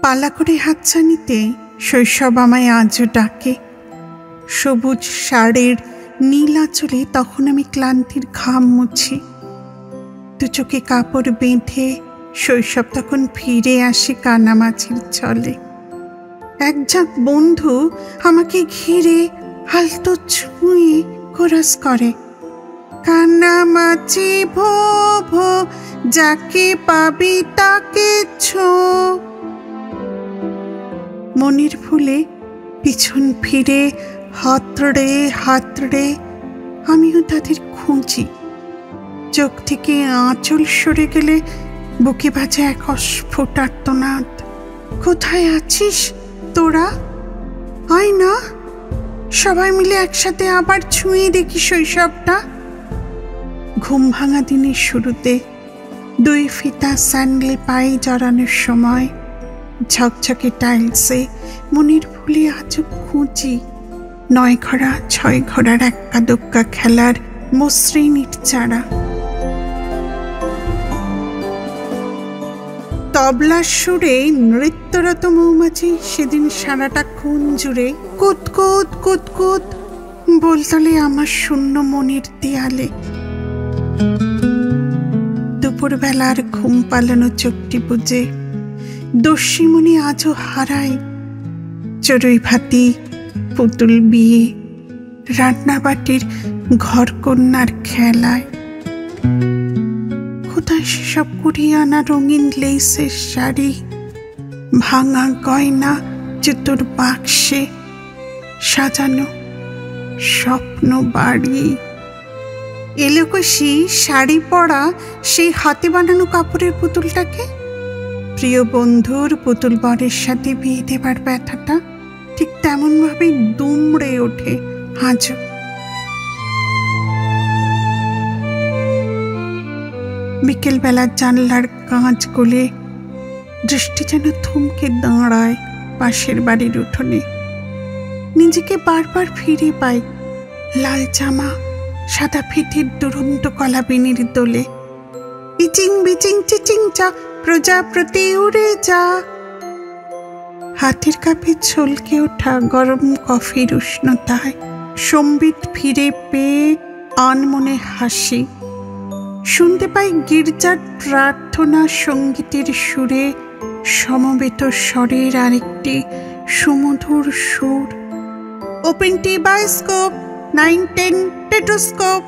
পালা করে হাতছানিতে শৈশব আমায় আজও ডাকে। সবুজ শাড়ির নীল আঁচলে তখন আমি ক্লান্তির ঘাম মুছি। দু চোখে কাপড় বেঁধে শৈশব তখন ফিরে আসে কানামাছির ছলে। এক ঝাঁক বন্ধু আমাকে ঘিরে আলতো ছুঁয়ে কোরাস করে, কানামাছি ভো ভো, যাকে পাবি তাকে ছো। মনের ভুলে পিছন ফিরে হাতড়ে হাতড়ে আমিও তাদের খুঁজি। চোখ থেকে আঁচল সরে গেলে বুকে বাজে এক অস্ফুট আর্তনাদ। কোথায় আছিস তোরা? আয় না, সবাই মিলে একসাথে আবার ছুঁয়ে দেখি শৈশবটা। ঘুম ভাঙা দিনের শুরুতে 2 ফিতা স্যান্ডেল পায়ে জড়ানোর সময় ঝকঝকে টাইলসে মনের ভুলে আজও খুঁজি 9 ঘোড়া 6 ঘোড়ার এক্কা দোক্কা খেলার মসৃণ ইট চারা। তবলার সুরে নৃত্যরত মৌমাছি সেদিন সারাটা খুন জুড়ে কুতকুত কুতকুত বলতলে আমার শূন্য মনের দেয়ালে। দুপুরবেলার ঘুম পালানো চোখটি বুঝে দস্যিমণি আজও হারায় চড়ুই ভাতি, পুতুল বিয়ে, রান্নাবাটির ঘরকন্যার খেলায়। কোথায় সেসব কুড়িয়ে আনা রঙিন লেসের শাড়ি, ভাঙা গয়না জুতোর বাক্সে সাজানো স্বপ্ন বাড়ি। এলোকসি শাড়ি পরা সেই হাতে বানানো কাপড়ের পুতুলটাকে প্রিয় বন্ধুর পুতুল বরের সাথে বিয়ে দেবার ব্যথাটা ঠিক তেমন ভাবেই দুমড়ে ওঠে আজও। বিকেলবেলার জানলার কাঁচ গলে দৃষ্টি যেন থমকে দাঁড়ায় পাশের বাড়ির উঠোনে। নিজেকে বারবার ফিরে পাই লাল জামা, সাদা ফিতির দুরন্ত কলা বেনির দোলে। ইচিং বিচিং চিচিং চা, প্রজাপতি উড়ে যা। হাতের কাপে ছলকে ওঠা গরম কফির উষ্ণতায় সম্বিত ফিরে পেয়ে আনমনে হাসি। শুনতে পাই গির্জার প্রার্থনা সঙ্গীতের সুরে সমবেত স্বরের আরেকটি সুমধুর সুর। ওপেন টি বায়োস্কোপ, 9-10 টেটোস্কোপ।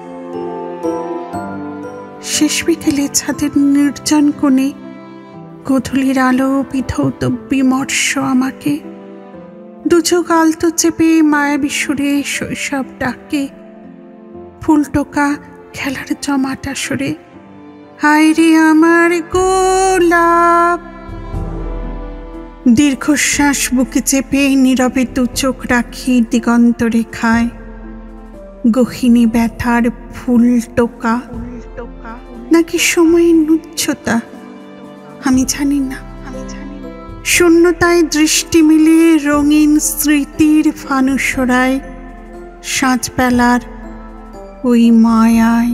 শেষ বিকেলে ছাদের নির্জন কোণে গোধূলির আলো বিধৌত বিমর্ষ আমাকে। দুচোখ আলতো চেপে মায়াবী সুরে শৈশব ডাকে। ফুলটোকা খেলার জমাটা সরে, হায় রে আমার গোলাপ। দীর্ঘশ্বাস বুকে চেপে নীরবে দু চোখ রাখি দিগন্ত রেখায়। গহিনী ব্যথার ফুল টোকা নাকি সময়ের নুচ্ছতা আমি জানি না। শূন্যতায় দৃষ্টি মিলে রঙিন স্মৃতির ফানুসরায় সাঁঝবেলার ওই মায়ায়।